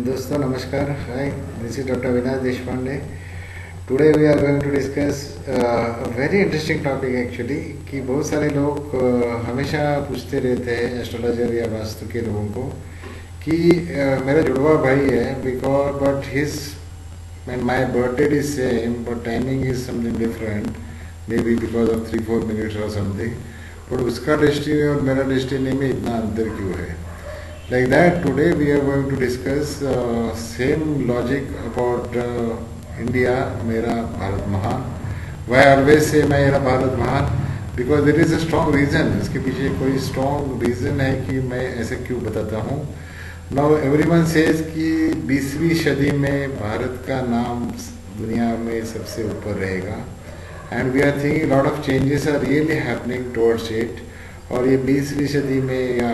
दोस्तों नमस्कार. Hi, this is Dr. Vinay Deshpande. Today we are going to discuss a very interesting topic actually कि बहुत सारे लोग हमेशा पूछते रहते हैं एस्ट्रोलॉजर या वास्तु के लोगों को कि मेरा जुड़वा भाई है because but his and my birth date is same but timing is something different maybe because of 3-4 minutes or something but उसका डेस्टिनी और मेरा डेस्टिनी में इतना अंतर क्यों है. Like that, today we are going to discuss same logic about India, मेरा भारत महान. Why I always say मेरा भारत महान? Because there is a strong reason. इसके पीछे कोई strong reason है कि मैं ऐसे क्यों बताता हूँ. Now everyone says कि 20वीं सदी में भारत का नाम दुनिया में सबसे ऊपर रहेगा. And we are thinking a lot of changes are really happening towards it. और ये 20वीं सदी में या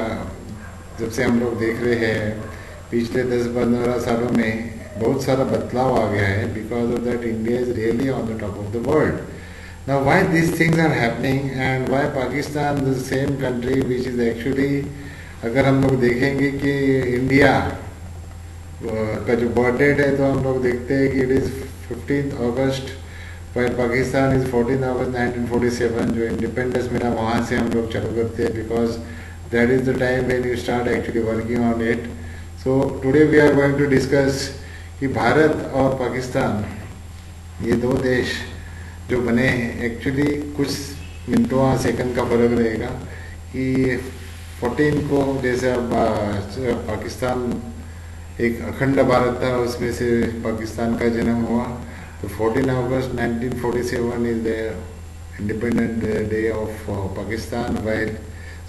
जब से हम लोग देख रहे हैं पिछले 10-15 सालों में बहुत सारा बदलाव आ गया है because of that India is really on the top of the world. Now why this things are happening and why Pakistan the same country which is actually अगर हम लोग देखेंगे कि इंडिया का जो बर्थ डेट है तो हम लोग देखते हैं कि it is 15 August while Pakistan is 14 अगस्त 1947 जो इंडिपेंडेंस मिला वहाँ से हम लोग चालू करते हैं because that is the time when you start actually working on it. So today we are going to discuss कि भारत और पाकिस्तान ये दो देश जो बने हैं एक्चुअली कुछ मिनटों सेकंड का फर्क रहेगा कि 14 को जैसे अब पाकिस्तान एक अखंड भारत था उसमें से पाकिस्तान का जन्म हुआ तो 14 अगस्त 1947 is the independent day of Pakistan while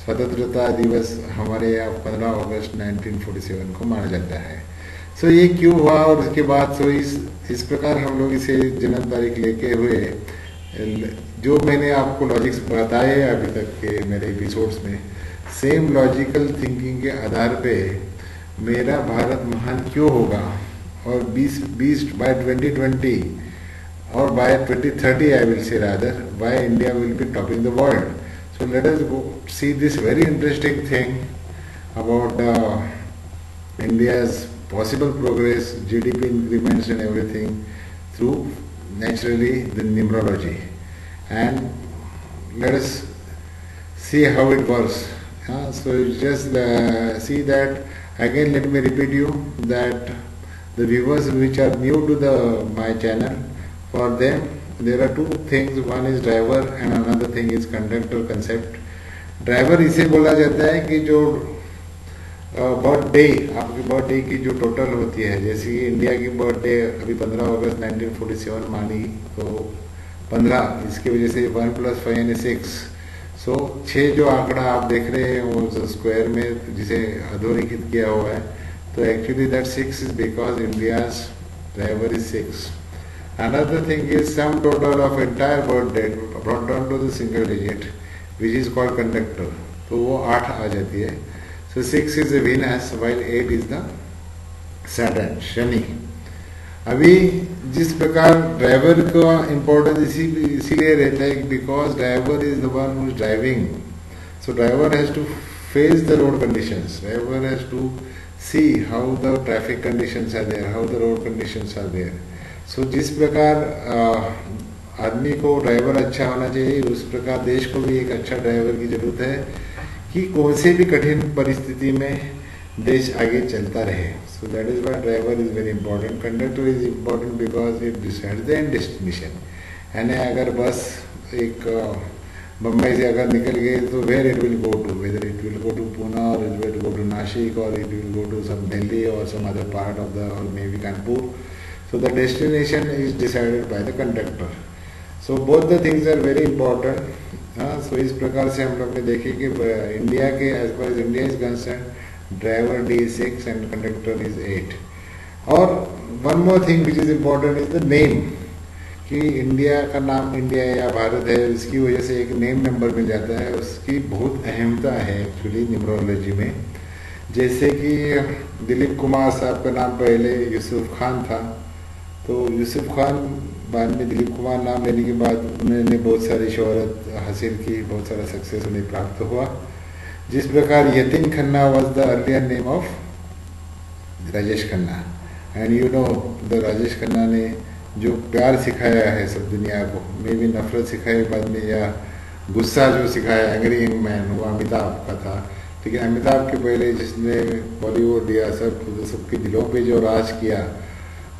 स्वतंत्रता दिवस हमारे यहाँ 15 अगस्त 1947 को माना जाता है. सो ये क्यों हुआ और उसके बाद सो इस प्रकार हम लोग इसे जन्म तारीख लेके हुए जो मैंने आपको लॉजिक्स बताए अभी तक के मेरे एपिसोड्स में सेम लॉजिकल थिंकिंग के आधार पे मेरा भारत महान क्यों होगा और 20 बाय 2020 और by 2030 I will say rather by India will be topping the world. So let us go see this very interesting thing about India's possible progress, GDP increments and everything through naturally the numerology. And let us see how it works. So just see that again. Let me repeat you that the viewers which are new to my channel, for them there are two things. One is driver and another thing is conductor concept. Driver इसे बोला जाता है कि जो birthday आपकी birthday की जो total होती है जैसे कि इंडिया की बर्थडे अभी 15 अगस्त 1947 मानी तो 15 इसकी वजह से 1 + 5 यानी 6. सो 6 जो आंकड़ा आप देख रहे हैं वो स्क्वायर में जिसे अधोरेखित किया हुआ है तो actually that 6 is because India's driver is 6. Another thing is sum total of entire birth date brought down to the single digit which is called conductor. तो वो 8 आ जाती है. So 6 is the Venus while 8 is the Saturn Shani. अभी जिस प्रकार driver का importance इसीलिए रहता है because driver is the one who is driving. So driver has to face the road conditions. Driver has to see how the traffic conditions are there, how the road conditions are there. So जिस प्रकार आदमी को driver अच्छा होना चाहिए उस प्रकार देश को भी एक अच्छा ड्राइवर की जरूरत है कि कौन से भी कठिन परिस्थिति में देश आगे चलता रहे. सो that is why driver is very important. Conductor is important because it decides the end destination. यानी अगर बस एक बम्बई से अगर निकल गए तो where it will go to, whether it will go to Pune और it will go to Nashik और it will go to some Delhi और some other part of the और maybe Kanpur. So the destination is decided by the conductor. So both the things are very important. So इस प्रकार से हम लोग ने देखे कि इंडिया के as far as India is concerned driver D is 6 and conductor is 8. और one more thing which is important is the name. कि इंडिया का नाम इंडिया या भारत है इसकी वजह से एक नेम नंबर मिल जाता है. उसकी बहुत अहमता है एक्चुअली न्यूमरोलॉजी में. जैसे कि दिलीप कुमार साहब का नाम पहले यूसुफ खान था तो यूसुफ खान बाद में दिलीप कुमार नाम लेने के बाद उन्होंने बहुत सारी शोहरत हासिल की, बहुत सारा सक्सेस उन्हें प्राप्त हुआ. जिस प्रकार Yatin Khanna was the earlier name of Rajesh Khanna. And you know the Rajesh Khanna ने जो प्यार सिखाया है सब दुनिया को, मे भी नफरत सिखाई बाद में या गुस्सा जो सिखाया एंग्री यंग मैन, वो अमिताभ का था। लेकिन अमिताभ के पहले जिसने बॉलीवुड या सबके दिलों पे जो राज किया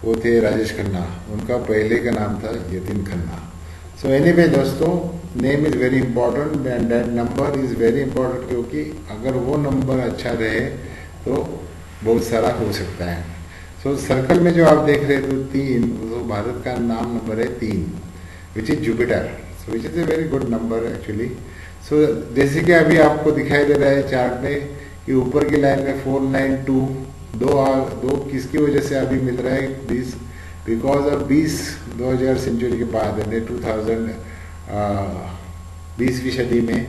वो थे राजेश खन्ना। उनका पहले का नाम था यतीन खन्ना। सो एनीवे दोस्तों, name is very important and that number is very important, क्योंकि अगर वो नंबर अच्छा रहे तो बहुत सारा हो सकता है। सो सर्कल में जो आप देख रहे हैं तो 3, तो भारत का नाम नंबर है 3, which is Jupiter. So which is a very good number actually. So जैसे कि अभी आपको दिखाई दे रहा है चार्ट में कि ऊपर की लाइन में 492 दो किसकी वजह से अभी मिल रहा है 20, बिकॉज ऑफ 20 सेंचुरी के बाद यानी 20वीं सदी में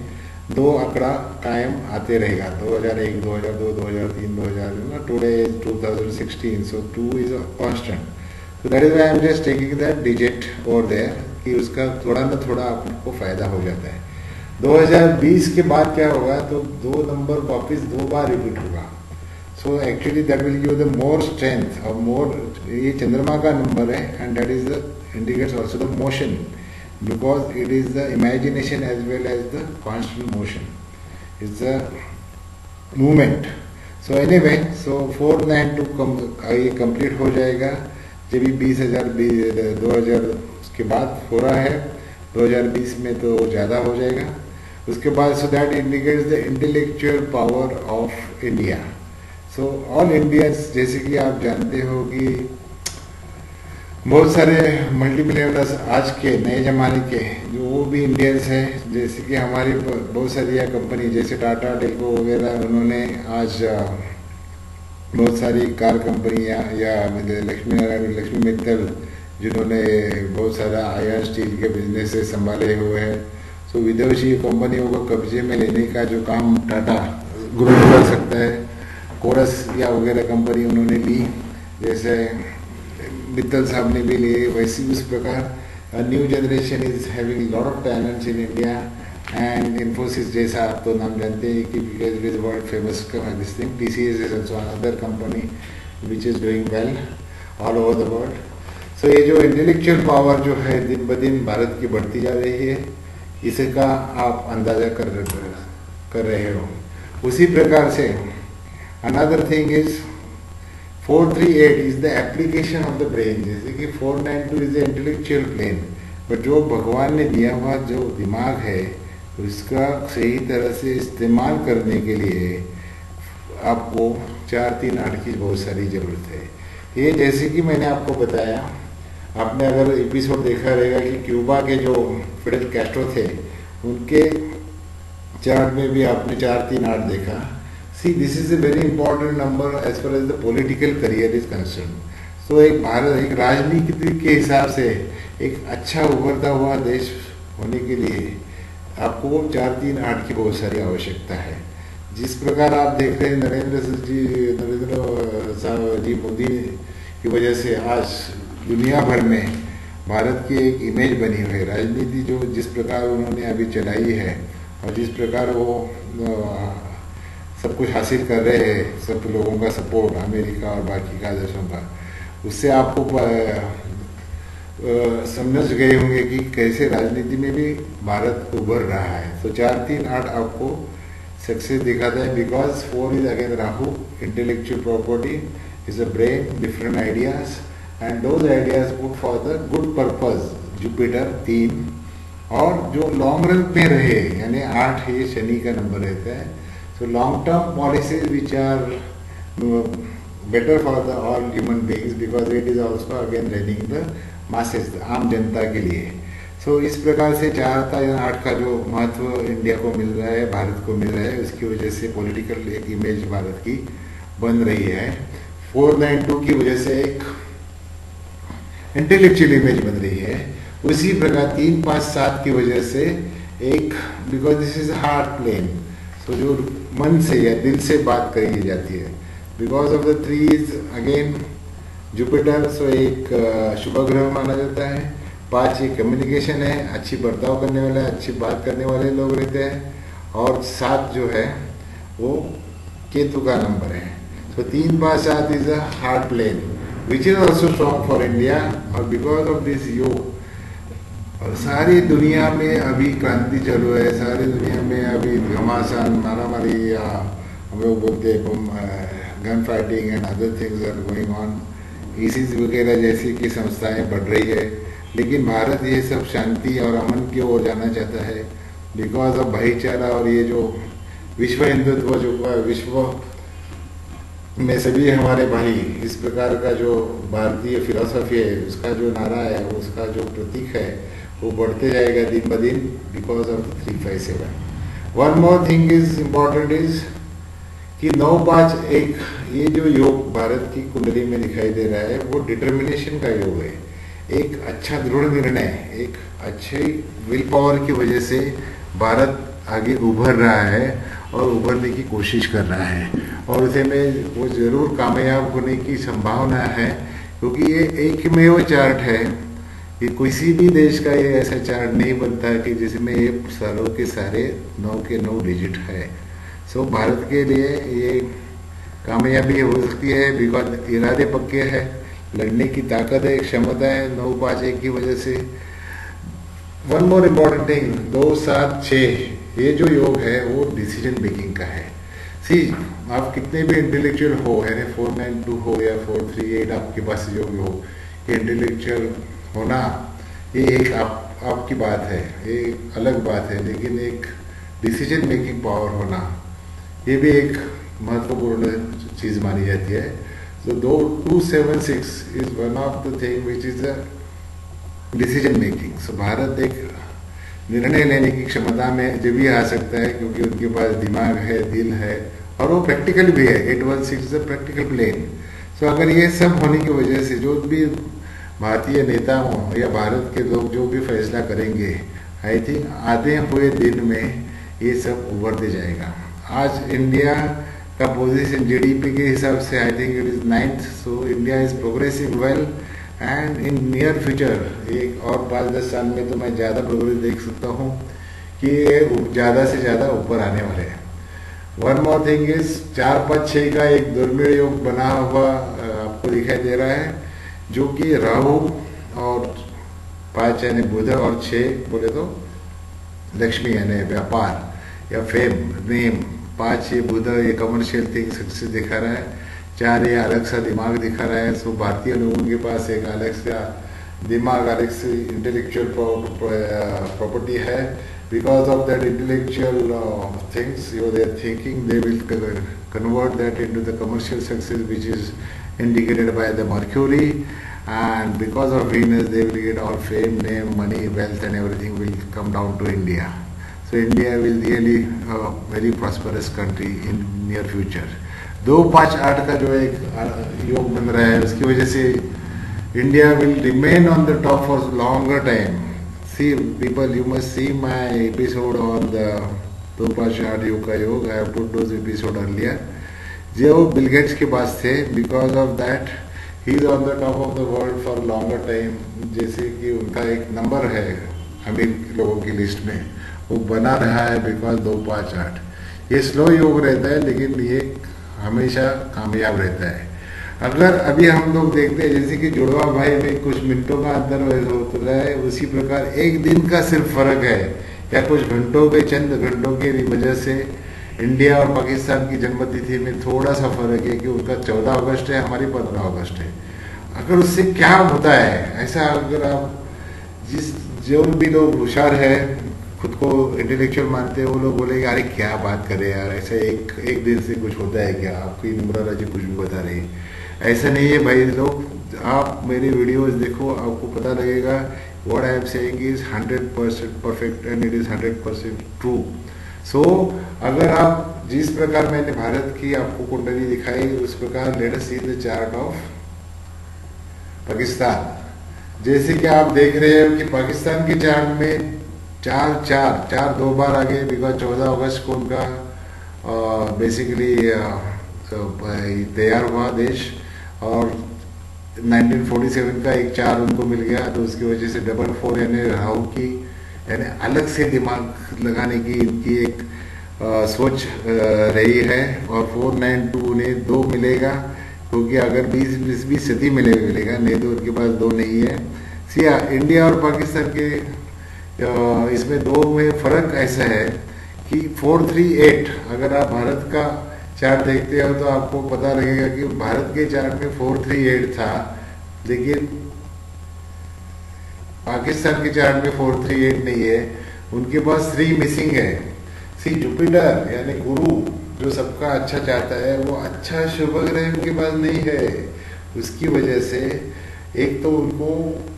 2 आंकड़ा कायम आते रहेगा, 2001, 2002, 2003, 2000, today 2016, so 2 is a constant. So that is why I am just taking that digit over there कि उसका थोड़ा ना थोड़ा आपको फायदा हो जाता है। 2020 के बाद क्या होगा तो 2 नंबर वापिस 2 बार रिपीट होगा। So actually that will give the more strength और मोर, ये चंद्रमा का नंबर है and that is the indicates also the motion, because it is the imagination as well as the constant motion, it's the movement. So anyway, so 492 ये complete हो जाएगा जब भी 20,000 के बाद हो रहा है, 2020 में तो ज़्यादा हो जाएगा उसके बाद। So that indicates the intellectual power of India. So all Indians, जैसे कि आप जानते हो कि बहुत सारे मल्टीमिलियनर्स आज के नए ज़माने के जो वो भी इंडियंस हैं, जैसे कि हमारी बहुत सारी कंपनी जैसे टाटा टेल्को वगैरह, उन्होंने आज बहुत सारी कार कंपनियां या लक्ष्मी मित्तल जिन्होंने बहुत सारा आयरन स्टील के बिजनेस संभाले हुए हैं। सो विदेशी कंपनियों को कब्जे में लेने का जो काम टाटा ग्रुप कर सकता है, कोरस या वगैरह कंपनी उन्होंने ली, जैसे मित्तल साहब ने भी लिए, वैसे उस प्रकार new generation is having lot of talents in India. And Infosys जैसा आप तो नाम जानते हैं कि because it is world famous this thing, TCS is also another company which is doing well all over the world. So ये जो intellectual power जो है दिन ब दिन भारत की बढ़ती जा रही है, इसका आप अंदाजा कर रहे हो। उसी प्रकार से another thing is 438 is the application of the brain. जैसे कि 492 is the intellectual plane, but जो भगवान ने दिया हुआ जो दिमाग है उसका सही तरह से इस्तेमाल करने के लिए आपको 4, 3, 8 की बहुत सारी ज़रूरत है। ये जैसे कि मैंने आपको बताया, आपने अगर एपिसोड देखा रहेगा कि क्यूबा के जो फिडेल कैस्ट्रो थे उनके चार्ट में भी आपने 4, 3, 8 देखा। See, this is a very important number as far as the political career is concerned. So एक भारत एक राजनीति के हिसाब से एक अच्छा उभरता हुआ देश होने के लिए आपको 4, 3, 8 की बहुत सारी आवश्यकता है। जिस प्रकार आप देख रहे हैं नरेंद्र साहब जी मोदी की वजह से आज दुनिया भर में भारत की एक इमेज बनी हुई है। राजनीति जो जिस प्रकार उन्होंने अभी चलाई है और जिस प्रकार वो सब कुछ हासिल कर रहे हैं, सब लोगों का सपोर्ट, अमेरिका और बाकी का देशों का, उससे आपको समझ गए होंगे कि कैसे राजनीति में भी भारत उभर रहा है। तो 4, 3, 8 आपको सक्सेस दिखाता है, because 4 is again Rahu, intellectual property is a brain, different ideas and those ideas put for the good purpose. Jupiter 3 और जो लॉन्ग रन पे रहे, यानी 8 ये शनि का नंबर रहता है। So long-term policies which are better for the all human beings, because it is also again running the masses, आम जनता के लिए। So इस प्रकार से 4 या 8 का जो महत्व इंडिया को मिल रहा है, भारत को मिल रहा है, उसकी वजह से पॉलिटिकल एक इमेज भारत की बन रही है। 492 की वजह से एक इंटेलेक्चुअल इमेज बन रही है। उसी प्रकार 3, 5, 7 की वजह से एक, because this is heart plane, तो जो मन से या दिल से बात करी जाती है, because of the 3 is again Jupiter, so एक शुभ ग्रह माना जाता है। 5 ये कम्युनिकेशन है, अच्छी बर्ताव करने वाला, अच्छी बात करने वाले लोग रहते हैं। और 7 जो है वो केतु का नंबर है। So 3/7 is a hard plane, which is also strong for India. और because of this योग, और सारी दुनिया में अभी क्रांति चालू है, सारी दुनिया में अभी घमासान मारामारी या हम लोग बोलते हैं gun fighting and other things are going on, ISIS वगैरह जैसी की संस्थाएं बढ़ रही है, लेकिन भारत ये सब शांति और अमन की ओर जाना चाहता है बिकॉज ऑफ भाईचारा। और ये जो विश्व हिंदुत्व जो विश्व में सभी हमारे भाई, इस प्रकार का जो भारतीय फिलॉसफी है, उसका जो नारा है, उसका जो प्रतीक है, वो बढ़ते जाएगा दिन ब दिन because of 357। One more thing is important is कि 9-5-1 ये जो योग भारत की कुंडली में दिखाई दे रहा है, वो डिटर्मिनेशन का योग है। एक अच्छा दृढ़ निर्णय, एक अच्छे विल पावर की वजह से भारत आगे उभर रहा है और उभरने की कोशिश कर रहा है, और उसे में वो जरूर कामयाब होने की संभावना है, क्योंकि ये एकमेव चार्ट है। ये किसी भी देश का ये ऐसा चार्ट नहीं बनता कि जिसमें ये सालों के सारे 9 के 9 डिजिट है। सो भारत के लिए ये कामयाबी हो सकती है बिकॉज इरादे पक्के हैं, लड़ने की ताकत है, क्षमता है 9-5-1 की वजह से। वन मोर इम्पॉर्टेंट थिंग, 2-7-6 ये जो योग है वो डिसीजन मेकिंग का है। सी, आप कितने भी इंटेलेक्चुअल हो, यानी 492 हो या 438 आपके पास योग हो, ये इंटेलेक्चुअल होना ये एक आपकी बात है, ये अलग बात है, लेकिन एक डिसीजन मेकिंग पावर होना ये भी एक महत्वपूर्ण चीज मानी जाती है। So 276 is one of the thing which is a decision making. So Bharat एक निर्णय लेने की क्षमता में जब भी आ सकता है क्योंकि उनके पास दिमाग है, दिल है, और वो प्रैक्टिकल भी है। 816 is a practical plane. So अगर ये सब होने की वजह से जो भी भारतीय नेता हों या भारत के लोग जो भी फैसला करेंगे, आई थिंक आधे हुए दिन में ये सब उभरते जाएगा। आज इंडिया का पोजीशन जीडीपी के हिसाब से I think it is 9th, so India is progressing well and in near future एक और 5-10 साल में तो मैं ज़्यादा प्रोग्रेस देख सकता हूँ कि ये ज़्यादा से ज़्यादा ऊपर आने वाले हैं। वन मोर थिंग इज 4-5-6 का एक दुर्मिळ योग बना हुआ आपको दिखाई दे रहा है, जो कि राहु और 5 यानी बुध और 6 बोले तो लक्ष्मी यानी व्यापार या फेम नेम, 5 ये बुध ये कमर्शियल थिंग सक्सेस दिखा रहा है, 4 ये अलग सा दिमाग दिखा रहा है। सो भारतीय लोगों के पास एक अलग सा दिमाग, अलग से इंटेलेक्चुअल प्रॉपर्टी है। Because of that intellectual things you they are thinking, they will convert that into the commercial success which is indicated by the Mercury, and because of Venus they will get all fame, name, money, wealth and everything will come down to India. So India will really very prosperous country in near future. 2-5-8 का जो एक योग बन रहा है उसकी वजह से India will remain on the top for longer time. See people, you must see my episode on the 2-5-8 योग का योग. I have put those episode earlier. जो बिल गेट्स के पास थे, because of that he is on the top of the world for longer time, जैसे कि उनका एक नंबर है अमीर लोगों की लिस्ट में, वो बना रहा है बिकॉज 2-5-8 ये स्लो योग रहता है, लेकिन ये हमेशा कामयाब रहता है। अगर अभी हम लोग देखते हैं जैसे कि जुड़वा भाई में कुछ मिनटों का अंतर होता है, उसी प्रकार एक दिन का सिर्फ फर्क है या कुछ घंटों के, चंद घंटों की वजह से इंडिया और पाकिस्तान की जन्मतिथि में थोड़ा सा फर्क है कि उनका 14 अगस्त है, हमारी 15 अगस्त है। अगर उससे क्या होता है ऐसा, अगर आप जो भी लोग होशियार है, खुद को इंटेलेक्चुअल मानते हैं, वो लोग बोलेंगे अरे क्या बात करें यार, ऐसा एक दिन से कुछ होता है क्या? आपकी नुमरा जी कुछ भी बता रही है, ऐसा नहीं है भाई लोग। आप मेरी वीडियोस देखो, आपको पता लगेगा what I am saying is 100% perfect and it is 100% true. So अगर आप जिस प्रकार मैंने भारत की आपको कुंडली दिखाई, उस प्रकार let us see the chart of Pakistan. जैसे कि आप देख रहे हो कि पाकिस्तान के चार्ट में 4 2 बार आगे, बिकॉज 14 अगस्त को उनका बेसिकली तैयार हुआ देश, और 1947 का एक 4 उनको मिल गया, तो उसकी वजह से 4 यानी राहु की यानी अलग से दिमाग लगाने की इनकी एक सोच रही है, और 492 उन्हें 2 मिलेगा, क्योंकि अगर 20 सदी मिलेगा, नहीं तो उनके पास 2 नहीं है। सिया इंडिया और पाकिस्तान के इसमें 2 में फर्क ऐसा है कि 438, अगर आप भारत का चार्ट देखते हो तो आपको पता लगेगा कि भारत के चार्ट में 438 था, लेकिन पाकिस्तान के चार्ट में 438 नहीं है, उनके पास 3 मिसिंग है। सी जुपिटर यानी गुरु जो सबका अच्छा चाहता है, वो अच्छा शुभ ग्रह उनके पास नहीं है। उसकी वजह से एक तो उनको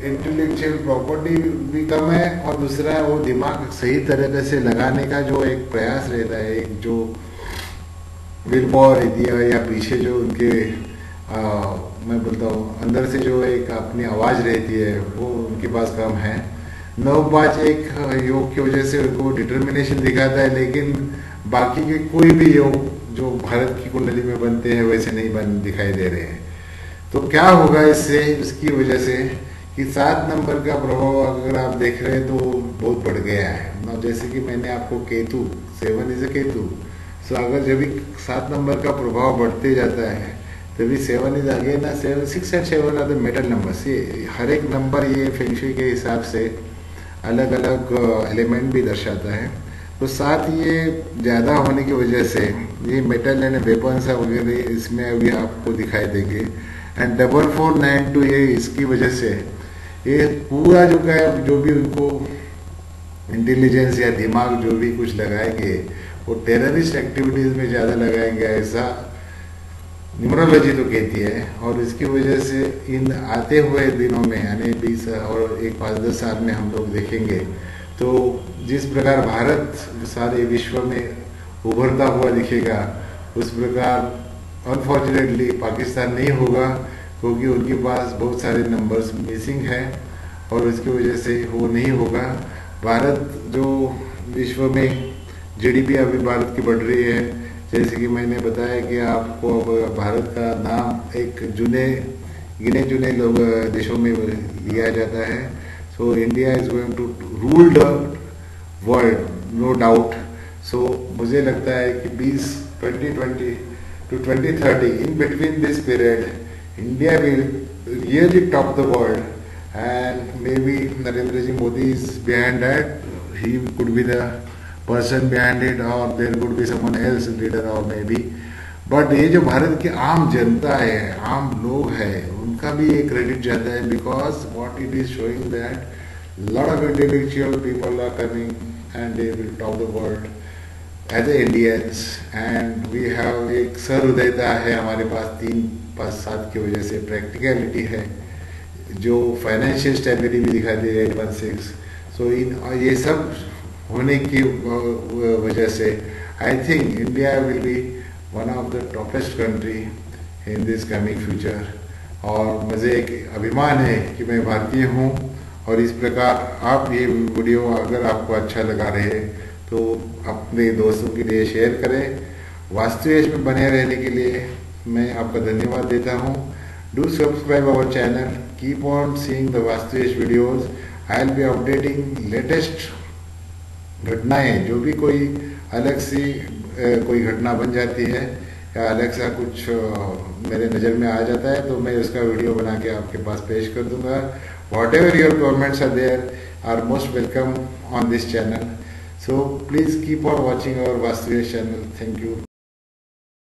इंटेलेक्चुअल प्रॉपर्टी भी कम है, और दूसरा वो दिमाग सही तरीके से लगाने का जो एक प्रयास रहता है, एक जो विल पावर रहती है, या पीछे जो उनके मैं बोलता हूँ अंदर से जो एक अपनी आवाज़ रहती है, वो उनके पास कम है। 9-5 एक योग की वजह से उनको डिटर्मिनेशन दिखाता है, लेकिन बाकी के कोई भी योग जो भारत की कुंडली में बनते हैं वैसे नहीं दिखाई दे रहे हैं। तो क्या होगा इससे, उसकी वजह से कि 7 नंबर का प्रभाव अगर आप देख रहे हैं तो बहुत बढ़ गया है। जैसे कि मैंने आपको केतु, 7 इज अ केतु, सो अगर जब भी 7 नंबर का प्रभाव बढ़ते जाता है तभी 7 इज अगेन ना 6 and 7 are the metal numbers. ये हर एक नंबर ये फेंगशुई के हिसाब से अलग अलग एलिमेंट भी दर्शाता है। तो 7 ये ज़्यादा होने की वजह से ये मेटल एंड वेपन्स वगैरह इसमें अभी आपको दिखाई देंगे। एंड 4492 ये इसकी वजह से ये पूरा जो भी उनको इंटेलिजेंस या दिमाग जो भी कुछ लगाएंगे वो टेररिस्ट एक्टिविटीज़ में ज़्यादा लगाएंगे, ऐसा न्यूमरोलॉजी तो कहती है। और इसकी वजह से इन आते हुए दिनों में यानी 20 और 5-10 साल में हम लोग देखेंगे तो जिस प्रकार भारत सारे विश्व में उभरता हुआ दिखेगा, उस प्रकार अनफॉर्चुनेटली पाकिस्तान नहीं होगा, क्योंकि उनके पास बहुत सारे नंबर्स मिसिंग हैं और उसकी वजह से वो नहीं होगा। भारत जो विश्व में जीडीपी अभी भारत की बढ़ रही है, जैसे कि मैंने बताया कि आपको अब भारत का नाम एक गिने चुने लोग देशों में लिया जाता है। So India is going to rule the world, no doubt. So मुझे लगता है कि 2020 to 2030 in between this period, India will really top the world, and maybe Narendra Ji Modi is behind that. He could be the person behind it, or there could be someone else leader, or maybe. But ये जो भारत की आम जनता है, आम लोग है, उनका भी ये क्रेडिट जाता है, because what it is showing that lot of intellectual people are coming and they will top the world as a Indians. And we have एक सहृदयता है हमारे पास 3-5-7 की वजह से, प्रैक्टिकलिटी है, जो फाइनेंशियल स्टेबिलिटी भी दिखाती है 816। सो इन ये सब होने की वजह से I think India will B one of the toppest country in this coming future. और मुझे एक अभिमान है कि मैं भारतीय हूँ। और इस प्रकार आप ये वीडियो अगर आपको अच्छा लगा रहे तो अपने दोस्तों के लिए शेयर करें। वास्तुएश में बने रहने के लिए मैं आपका धन्यवाद देता हूँ। Do subscribe our channel, keep on seeing the वास्तुएश videos. I will be updating latest घटनाएं, जो भी कोई अलग सी कोई घटना बन जाती है या अलग सा कुछ मेरे नज़र में आ जाता है तो मैं उसका वीडियो बना के आपके पास पेश कर दूंगा। Whatever your comments are there are most welcome on this channel. So please keep on watching our Vastuvesh channel. Thank you.